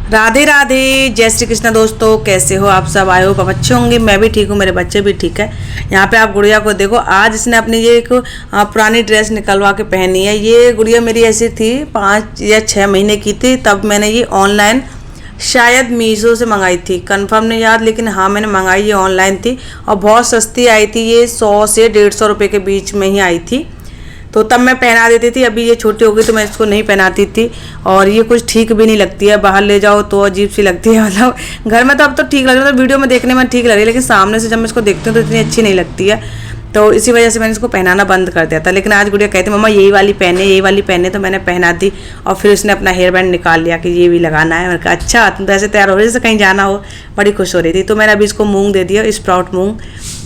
राधे राधे, जय श्री कृष्ण। दोस्तों कैसे हो आप सब? आए हो आप अच्छे होंगे। मैं भी ठीक हूँ, मेरे बच्चे भी ठीक है। यहाँ पे आप गुड़िया को देखो, आज इसने अपनी ये एक पुरानी ड्रेस निकलवा के पहनी है। ये गुड़िया मेरी ऐसी थी 5 या 6 महीने की थी, तब मैंने ये ऑनलाइन शायद मीशो से मंगाई थी, कंफर्म नहीं याद, लेकिन हाँ मैंने मंगाई, ये ऑनलाइन थी और बहुत सस्ती आई थी। ये 100 से 150 रुपये के बीच में ही आई थी, तो तब मैं पहना देती थी। अभी ये छोटी हो गई तो मैं इसको नहीं पहनाती थी, और ये कुछ ठीक भी नहीं लगती है। बाहर ले जाओ तो अजीब सी लगती है, मतलब घर में तो अब तो ठीक लग रहा है, तो वीडियो में देखने में ठीक लग रही है, लेकिन सामने से जब मैं इसको देखती हूँ तो इतनी अच्छी नहीं लगती है। तो इसी वजह से मैंने इसको पहनाना बंद कर दिया था। लेकिन आज गुड़िया कहती मम्मा यही वाली पहने, यही वाली पहने, तो मैंने पहना दी। और फिर उसने अपना हेयर बैंड निकाल लिया कि ये भी लगाना है। मैंने कहा अच्छा, तुम तो ऐसे तैयार हो रही जैसे कहीं जाना हो। बड़ी खुश हो रही थी। तो मैंने अभी इसको मूंग दे दिया, स्प्राउट मूंग।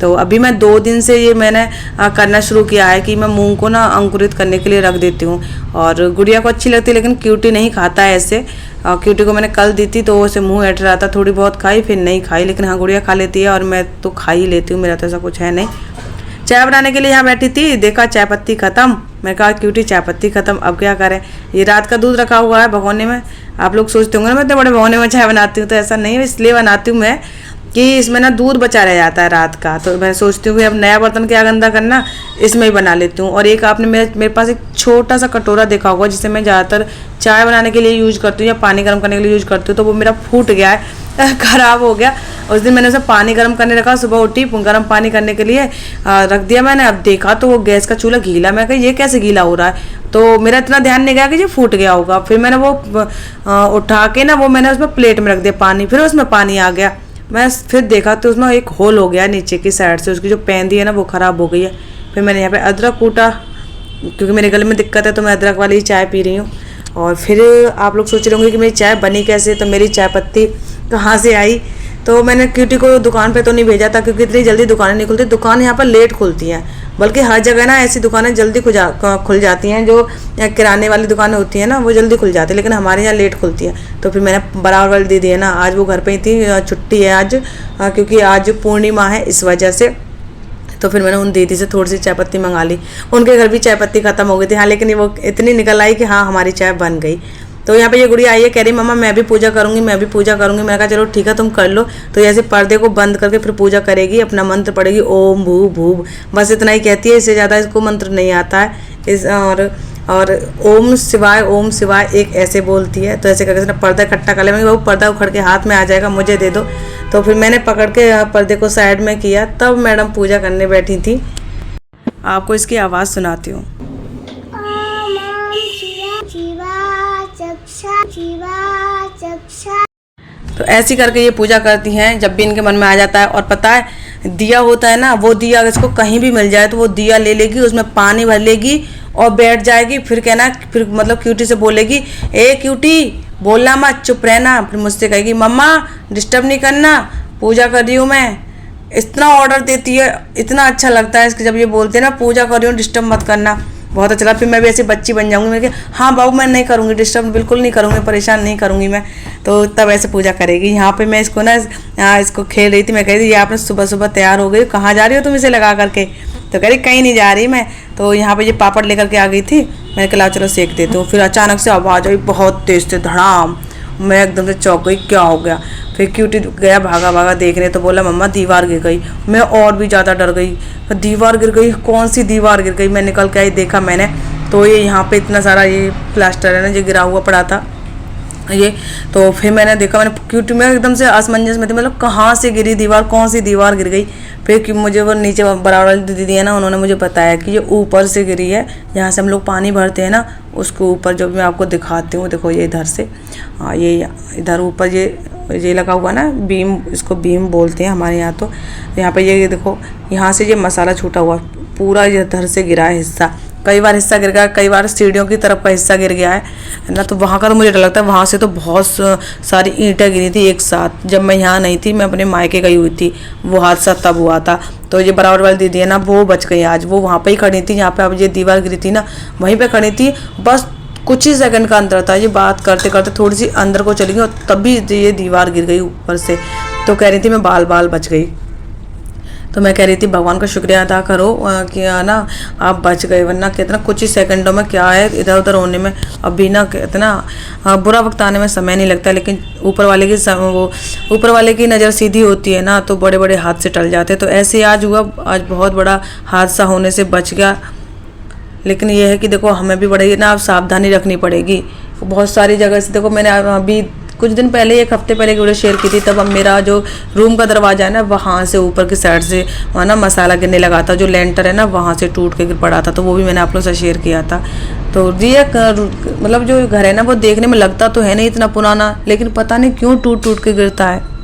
तो अभी मैं 2 दिन से ये मैंने करना शुरू किया है कि मैं मूंग को ना अंकुरित करने के लिए रख देती हूँ। और गुड़िया को अच्छी लगती है, लेकिन क्यूटी नहीं खाता है ऐसे। क्यूटी को मैंने कल दी थी तो उसे मुँह ऐठ रहा था, थोड़ी बहुत खाई फिर नहीं खाई, लेकिन हाँ गुड़िया खा लेती है और मैं तो खा ही लेती हूँ, मेरा तो ऐसा कुछ है नहीं। चाय बनाने के लिए यहाँ बैठी थी, देखा चाय पत्ती ख़त्म। मैं कहा क्यूटी चाय पत्ती ख़त्म, अब क्या करें। ये रात का दूध रखा हुआ है भगोने में। आप लोग सोचते होंगे ना मैं इतने बड़े भगोने में चाय बनाती हूँ, तो ऐसा नहीं है। इसलिए बनाती हूँ मैं कि इसमें ना दूध बचा रह जाता है रात का। तो मैं सोचती हूँ कि अब नया बर्तन क्या गंदा करना, इसमें ही बना लेती हूँ। और एक आपने मेरे पास एक छोटा सा कटोरा देखा होगा जिसे मैं ज़्यादातर चाय बनाने के लिए यूज़ करती हूँ या पानी गर्म करने के लिए यूज़ करती हूँ, तो वो मेरा फूट गया है, ख़राब हो गया। उस दिन मैंने उसे पानी गर्म करने रखा, सुबह उठी गर्म पानी करने के लिए रख दिया मैंने। अब देखा तो वो गैस का चूल्हा गीला। मैं कहा ये कैसे गीला हो रहा है, तो मेरा इतना ध्यान नहीं गया कि ये फूट गया होगा। फिर मैंने वो उठा के ना वो मैंने उसमें प्लेट में रख दिया पानी, फिर उसमें पानी आ गया। मैं फिर देखा तो उसमें एक होल हो गया नीचे की साइड से, उसकी जो पैंदी है ना वो ख़राब हो गई है। फिर मैंने यहाँ पे अदरक कूटा, क्योंकि मेरे गले में दिक्कत है तो मैं अदरक वाली ही चाय पी रही हूँ। और फिर आप लोग सोच रहे होंगे कि मेरी चाय बनी कैसे, तो मेरी चाय पत्ती कहाँ से आई। तो मैंने क्यूटी को दुकान पे तो नहीं भेजा था, क्योंकि इतनी जल्दी दुकानें नहीं खुलती। दुकान यहाँ पर लेट खुलती हैं, बल्कि हर जगह ना ऐसी दुकानें जल्दी खुल जाती हैं। जो किराने वाली दुकानें होती हैं ना वो जल्दी खुल जाती है, लेकिन हमारे यहाँ लेट खुलती है। तो फिर मैंने बराबर वाली दे दी है ना, आज वो घर पे ही थी, छुट्टी है आज, क्योंकि आज पूर्णिमा है इस वजह से। तो फिर मैंने उन दीदी से थोड़ी सी चाय पत्ती मंगा ली। उनके घर भी चाय पत्ती ख़त्म हो गई थी, हाँ, लेकिन वो इतनी निकल आई कि हाँ हमारी चाय बन गई। तो यहाँ पे ये गुड़िया आई है, कह रही मम्मा मैं भी पूजा करूँगी, मैं भी पूजा करूँगी। मैंने कहा चलो ठीक है तुम कर लो। तो ऐसे पर्दे को बंद करके फिर पूजा करेगी, अपना मंत्र पढ़ेगी, ओम भू भूव, बस इतना ही कहती है, इससे ज़्यादा इसको मंत्र नहीं आता है। और ओम शिवाय एक ऐसे बोलती है। तो ऐसे करके पर्दा इकट्ठा कर ले। मैं वो पर्दा उखड़ के हाथ में आ जाएगा, मुझे दे दो। तो फिर मैंने पकड़ के पर्दे को साइड में किया, तब मैडम पूजा करने बैठी थी। आपको इसकी आवाज़ सुनाती हूँ। तो ऐसी करके ये पूजा करती हैं जब भी इनके मन में आ जाता है। और पता है दिया होता है ना, वो दिया इसको कहीं भी मिल जाए तो वो दिया ले लेगी, उसमें पानी भर लेगी और बैठ जाएगी। फिर कहना, फिर मतलब क्यूटी से बोलेगी, ए क्यूटी बोलना मत, चुप रहना। फिर मुझसे कहेगी मम्मा डिस्टर्ब नहीं करना, पूजा कर रही हूँ मैं। इतना ऑर्डर देती है, इतना अच्छा लगता है इसके जब ये बोलते हैं ना पूजा कर रही हूँ डिस्टर्ब मत करना, बहुत अच्छा लगा। फिर मैं भी ऐसी बच्ची बन जाऊँगी, मैं हाँ बाबू मैं नहीं करूँगी डिस्टर्ब, बिल्कुल नहीं करूँगी, परेशान नहीं करूँगी मैं। तो तब ऐसे पूजा करेगी। यहाँ पे मैं इसको ना इसको खेल रही थी, मैं कह रही थी ये आपने सुबह सुबह तैयार हो गई, कहाँ जा रही हो तुम इसे लगा करके। तो कह रही कहीं नहीं जा रही मैं। तो यहाँ पे ये पापड़ लेकर के आ गई थी, मैंने कहा चलो सेक देती हूँ। फिर अचानक से आवाज़ आई बहुत तेज से, धड़ाम। मैं एकदम से चौंक गई, क्या हो गया। फिर क्यूटी गया भागा भागा देखने, तो बोला मम्मा दीवार गिर गई। मैं और भी ज़्यादा डर गई, दीवार गिर गई, कौन सी दीवार गिर गई। मैं निकल के आई, देखा मैंने तो ये यहाँ पे इतना सारा ये प्लास्टर है ना जो गिरा हुआ पड़ा था ये। तो फिर मैंने देखा, मैंने क्यूटी में एकदम से असमंजस में थी, मतलब कहाँ से गिरी दीवार, कौन सी दीवार गिर गई। फिर मुझे वो नीचे बराबर वाली दीदी है ना, उन्होंने मुझे बताया कि ये ऊपर से गिरी है, यहाँ से हम लोग पानी भरते हैं ना उसके ऊपर, जो मैं आपको दिखाती हूँ। देखो ये इधर से, हाँ ये इधर ऊपर ये लगा हुआ ना बीम, इसको बीम बोलते हैं हमारे यहाँ। तो यहाँ पे ये देखो, यहाँ से ये मसाला छूटा हुआ पूरा इधर से गिरा है हिस्सा। कई बार हिस्सा गिर गया, कई बार सीढ़ियों की तरफ का हिस्सा गिर गया है ना। तो वहाँ का तो मुझे डर लगता है, वहाँ से तो बहुत सारी ईंटें गिरी थी एक साथ। जब मैं यहाँ नहीं थी, मैं अपने मायके गई हुई थी, वो हादसा तब हुआ था। तो ये बराबर वाली दीदी है ना, वो बच गई आज, वो वहाँ पे ही खड़ी थी जहाँ पे अब ये दीवार गिरी थी ना, वहीं पे खड़ी थी। बस कुछ ही सेकंड का अंतर था, ये बात करते करते थोड़ी सी अंदर को चली गई और तभी ये दीवार गिर गई ऊपर से। तो कह रही थी मैं बाल बच गई। तो मैं कह रही थी भगवान का शुक्रिया अदा करो कि ना आप बच गए, वरना कितना कुछ ही सेकंडों में क्या है इधर उधर होने में, अभी ना कितना बुरा वक्त आने में समय नहीं लगता, लेकिन ऊपर वाले की वो ऊपर वाले की नज़र सीधी होती है ना तो बड़े बड़े हादसे टल जाते। तो ऐसे ही आज हुआ, आज बहुत बड़ा हादसा होने से बच गया। लेकिन ये है कि देखो हमें भी बड़ी ना अब सावधानी रखनी पड़ेगी। बहुत सारी जगह से देखो, मैंने अभी कुछ दिन पहले, एक हफ्ते पहले की वीडियो शेयर की थी, तब अब मेरा जो रूम का दरवाज़ा है ना वहाँ से ऊपर की साइड से वहाँ ना मसाला गिरने लगा था, जो लेंटर है ना वहाँ से टूट के गिर पड़ा था। तो वो भी मैंने आप लोगों से शेयर किया था। तो ये मतलब जो घर है ना वो देखने में लगता तो है नहीं इतना पुराना, लेकिन पता नहीं क्यों टूट टूट के गिरता है।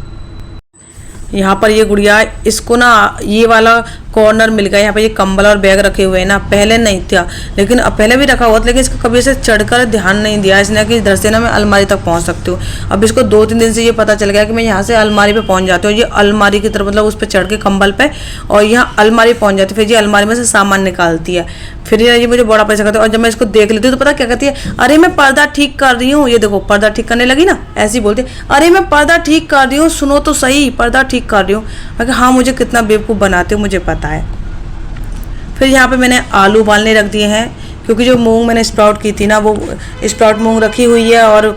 यहाँ पर ये गुड़िया, इसको ना ये वाला कॉर्नर मिल गया, यहाँ पे ये कंबल और बैग रखे हुए हैं ना, पहले नहीं था, लेकिन अब पहले भी रखा हुआ था, लेकिन इसको कभी से चढ़कर ध्यान नहीं दिया इसने कि इधर से ना मैं अलमारी तक पहुँच सकती हूँ। अब इसको 2-3 दिन से ये पता चल गया कि मैं यहाँ से अलमारी पे पहुँच जाती हूँ, ये अलमारी की तरफ मतलब उस पर चढ़ के कंबल पे, और यहाँ अलमारी पहुँच जाती है, फिर ये अलमारी में से सामान निकालती है, फिर ये मुझे बड़ा पैसा करती है। और जब मैं इसको देख लेती हूँ तो पता क्या कहती है, अरे मैं पर्दा ठीक कर रही हूँ, ये देखो पर्दा ठीक करने लगी ना, ऐसे ही बोलती है, अरे मैं पर्दा ठीक कर रही हूँ, सुनो तो सही, पर्दा ठीक कर रही हूँ। मैं कहा हाँ, मुझे कितना बेवकूफ़ बनाते हो मुझे पता है। फिर यहाँ पे मैंने आलू उबालने रख दिए हैं, क्योंकि जो मूंग मैंने स्प्राउट की थी ना वो स्प्राउट मूंग रखी हुई है, और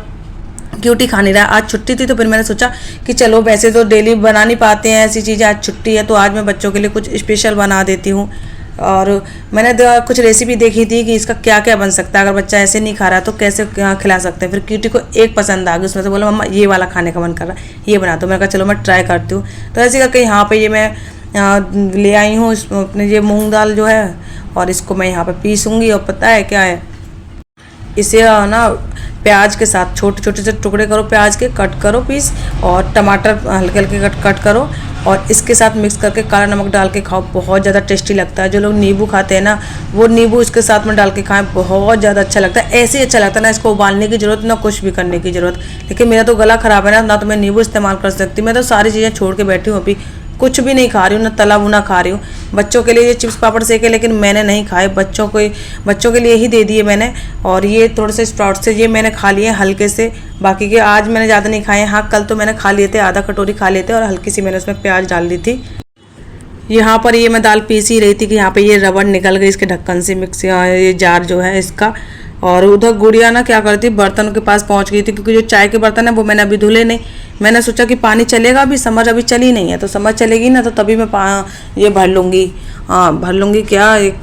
क्यूटी खा नहीं रहा। आज छुट्टी थी तो फिर मैंने सोचा कि चलो, वैसे तो डेली बना नहीं पाते हैं ऐसी चीज़ें, आज छुट्टी है तो आज मैं बच्चों के लिए कुछ स्पेशल बना देती हूँ। और मैंने कुछ रेसिपी देखी थी कि इसका क्या क्या बन सकता है, अगर बच्चा ऐसे नहीं खा रहा तो कैसे खिला सकते हैं। फिर क्यूटी को एक पसंद आ गई, उसमें से बोला मम्मा ये वाला खाने का मन कर रहा है, ये बना दो। मैंने कहा चलो मैं ट्राई करती हूँ। तो ऐसे करके यहाँ पे ये मैं ले आई हूँ अपने ये मूंग दाल जो है, और इसको मैं यहाँ पे पीसूँगी। और पता है क्या है, इसे ना प्याज के साथ छोटे छोटे से टुकड़े करो, प्याज के कट करो पीस, और टमाटर हल्के हल्के कट करो, और इसके साथ मिक्स करके काला नमक डाल के खाओ, बहुत ज़्यादा टेस्टी लगता है। जो लोग नींबू खाते हैं ना, वो नींबू इसके साथ में डाल के खाएं, बहुत ज़्यादा अच्छा लगता है। ऐसे ही अच्छा लगता है ना, इसको उबालने की ज़रूरत ना कुछ भी करने की ज़रूरत। लेकिन मेरा तो गला ख़राब है ना तो मैं नींबू इस्तेमाल कर सकती, मैं तो सारी चीज़ें छोड़ के बैठी हूँ, अभी कुछ भी नहीं खा रही हूँ, ना तला भुना खा रही हूँ। बच्चों के लिए ये चिप्स पापड़ सेके, लेकिन मैंने नहीं खाए, बच्चों के लिए ही दे दिए मैंने। और ये थोड़े से स्प्राउट से ये मैंने खा लिए हल्के से, बाकी के आज मैंने ज़्यादा नहीं खाए। हाँ, कल तो मैंने खा लिए थे, आधा कटोरी खा लिए थे, और हल्की सी मैंने उसमें प्याज डाल दी थी। यहाँ पर ये मैं दाल पीस ही रही थी कि यहाँ पे ये रबड़ निकल गई इसके ढक्कन से, मिक्स ये जार जो है इसका। और उधर गुड़िया ना क्या करती, बर्तन के पास पहुँच गई थी, क्योंकि जो चाय के बर्तन है वो मैंने अभी धुले नहीं। मैंने सोचा कि पानी चलेगा, अभी समर अभी चली नहीं है, तो समर चलेगी ना तो तभी मैं ये भर लूँगी, हाँ भर लूँगी, क्या एक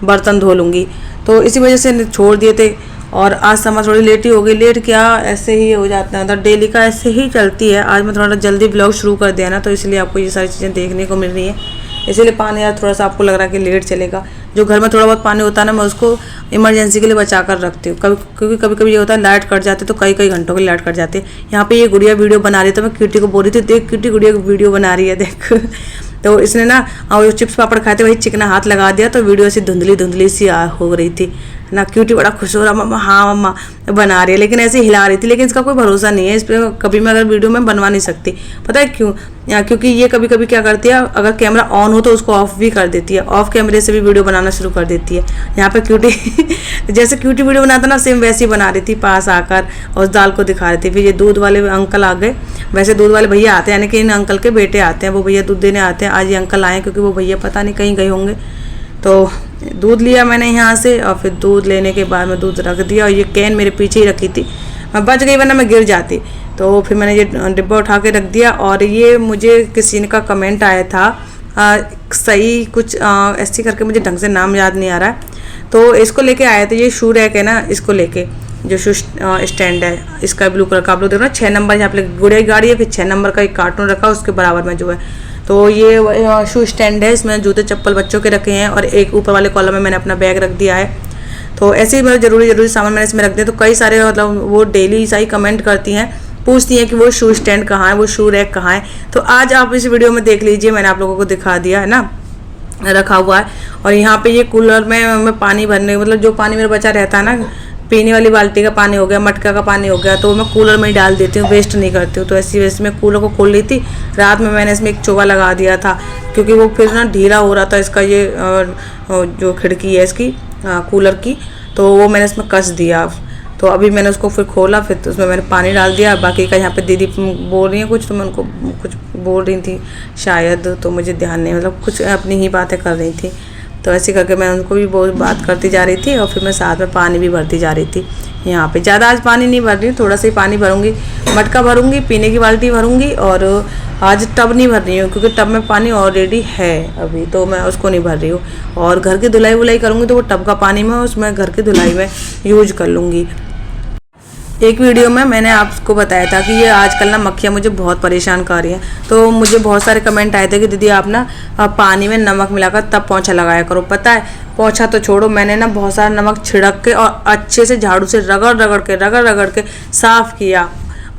बर्तन धो लूँगी। तो इसी वजह से छोड़ दिए थे। और आज समर थोड़ी लेट ही हो गई, लेट क्या ऐसे ही हो जाता है, मतलब डेली का ऐसे ही चलती है। आज मैं थोड़ा जल्दी ब्लॉग शुरू कर दिया ना, तो इसलिए आपको ये सारी चीज़ें देखने को मिल रही हैं। इसीलिए पानी यार थोड़ा सा आपको लग रहा है कि लेट चलेगा। जो घर में थोड़ा बहुत पानी होता है ना, मैं उसको इमरजेंसी के लिए बचा कर रखती हूँ, क्योंकि कभी कभी ये होता है लाइट कट जाती है, तो कई घंटों की लाइट कट जाती है। यहाँ पे ये गुड़िया वीडियो बना रही है, तो मैं क्यूटी को बोल रही थी, देख क्यूटी गुड़िया वीडियो बना रही है देख। तो इसने ना वो चिप्स पापड़ खाते वही चिकना हाथ लगा दिया, तो वीडियो ऐसी धुंधली सी हो रही थी ना। क्यूटी बड़ा खुश हो रहा, मम्मा हाँ मम्मा बना रही है, लेकिन ऐसे हिला रही थी। लेकिन इसका कोई भरोसा नहीं है, इस पर कभी मैं अगर वीडियो में बनवा नहीं सकती। पता है क्यों? क्योंकि ये कभी कभी क्या करती है, अगर कैमरा ऑन हो तो उसको ऑफ भी कर देती है, ऑफ कैमरे से भी वीडियो बनाना शुरू कर देती है। यहाँ पे क्यूटी जैसे क्यूटी वीडियो बनाता ना, सेम वैसे ही बना रही थी, पास आकर और उस दाल को दिखा रही थी। फिर ये दूध वाले अंकल आ गए, वैसे दूध वाले भैया आते हैं, यानी कि इन अंकल के बेटे आते हैं, वो भैया दूध देने आते हैं। आज ये अंकल आए क्योंकि वो भैया पता नहीं कहीं गए होंगे। तो दूध लिया मैंने यहाँ से, और फिर दूध लेने के बाद मैं दूध रख दिया, और ये कैन मेरे पीछे ही रखी थी, मैं बच गई वरना मैं गिर जाती। तो फिर मैंने ये डिब्बा उठा के रख दिया। और ये मुझे किसी ने का कमेंट आया था सही कुछ ऐसे करके, मुझे ढंग से नाम याद नहीं आ रहा है, तो इसको लेके आए थे। ये शू रैक है ना, इसको लेके जो शू स्टैंड है इसका, ब्लू कलर का, आप लोग देख रहे हो 6 नंबर यहाँ पे गुड़िया की गाड़ी है, फिर 6 नंबर का एक कार्टून रखा उसके बराबर में जो है। तो ये शू स्टैंड है, इसमें जूते चप्पल बच्चों के रखे हैं, और एक ऊपर वाले कॉलम में मैंने अपना बैग रख दिया है। तो ऐसे ही मतलब जरूरी सामान मैंने इसमें रख दिया। तो कई सारे मतलब वो डेली सा ही कमेंट करती हैं, पूछती हैं कि वो शू स्टैंड कहाँ है, वो शू रैक कहाँ है। तो आज आप इस वीडियो में देख लीजिए, मैंने आप लोगों को दिखा दिया है ना, रखा हुआ है। और यहाँ पे ये कूलर में मैं पानी भरने, मतलब जो पानी मेरा बचा रहता है ना, पीने वाली बाल्टी का पानी हो गया, मटका का पानी हो गया, तो वो मैं कूलर में ही डाल देती हूँ, वेस्ट नहीं करती हूँ। तो ऐसी वजह से मैं कूलर को खोल ली थी रात में, मैंने इसमें एक चोगा लगा दिया था, क्योंकि वो फिर ना ढीला हो रहा था इसका, ये जो खिड़की है इसकी कूलर की, तो वो मैंने इसमें कस दिया। तो अभी मैंने उसको फिर खोला, फिर तो उसमें मैंने पानी डाल दिया। बाकी का यहाँ पे दीदी बोल रही हैं कुछ, तो मैं उनको कुछ बोल रही थी शायद, तो मुझे ध्यान नहीं, मतलब कुछ अपनी ही बातें कर रही थी। तो ऐसे करके मैं उनको भी बहुत बात करती जा रही थी और फिर मैं साथ में पानी भी भरती जा रही थी। यहाँ पे ज़्यादा आज पानी नहीं भर रही हूँ, थोड़ा सा ही पानी भरूँगी। मटका भरूँगी, पीने की बाल्टी भरूँगी, और आज टब नहीं भर रही हूँ क्योंकि टब में पानी ऑलरेडी है अभी, तो मैं उसको नहीं भर रही हूँ। और घर की धुलाई वुलाई करूँगी तो वो टब का पानी मैं उसमें घर की धुलाई में यूज कर लूँगी। एक वीडियो में मैंने आपको बताया था कि ये आजकल ना मक्खियाँ मुझे बहुत परेशान कर रही हैं। तो मुझे बहुत सारे कमेंट आए थे कि दीदी आप ना पानी में नमक मिलाकर तब पोंछा लगाया करो। पता है, पोंछा तो छोड़ो, मैंने ना बहुत सारा नमक छिड़क के और अच्छे से झाड़ू से रगड़ रगड़ के साफ़ किया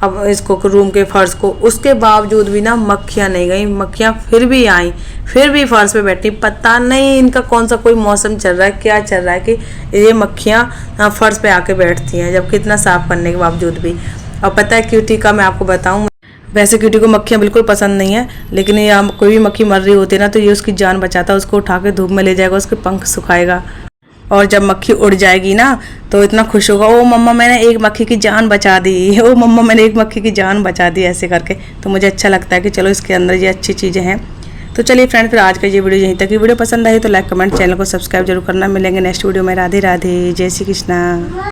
अब इसको, रूम के फर्श को। उसके बावजूद भी ना मक्खियाँ नहीं गई, मक्खियाँ फिर भी आई, फिर भी फर्श पे बैठी। पता नहीं इनका कौन सा कोई मौसम चल रहा है, क्या चल रहा है कि ये मक्खियाँ फर्श पे आके बैठती हैं जबकि इतना साफ करने के बावजूद भी। और पता है क्यूटी का मैं आपको बताऊँ, वैसे क्यूटी को मक्खियाँ बिल्कुल पसंद नहीं है, लेकिन ये कोई भी मक्खी मर रही होती है ना तो ये उसकी जान बचाता है, उसको उठा के धूप में ले जाएगा, उसके पंख सुखाएगा, और जब मक्खी उड़ जाएगी ना तो इतना खुश होगा, ओ मम्मा मैंने एक मक्खी की जान बचा दी, ओ मम्मा मैंने एक मक्खी की जान बचा दी, ऐसे करके। तो मुझे अच्छा लगता है कि चलो इसके अंदर ये अच्छी चीज़ें हैं। तो चलिए फ्रेंड, फिर आज का ये वीडियो यहीं तक। ये वीडियो पसंद आई तो लाइक कमेंट चैनल को सब्सक्राइब जरूर करना। मिलेंगे नेक्स्ट वीडियो में। राधे राधे, जय श्री कृष्णा।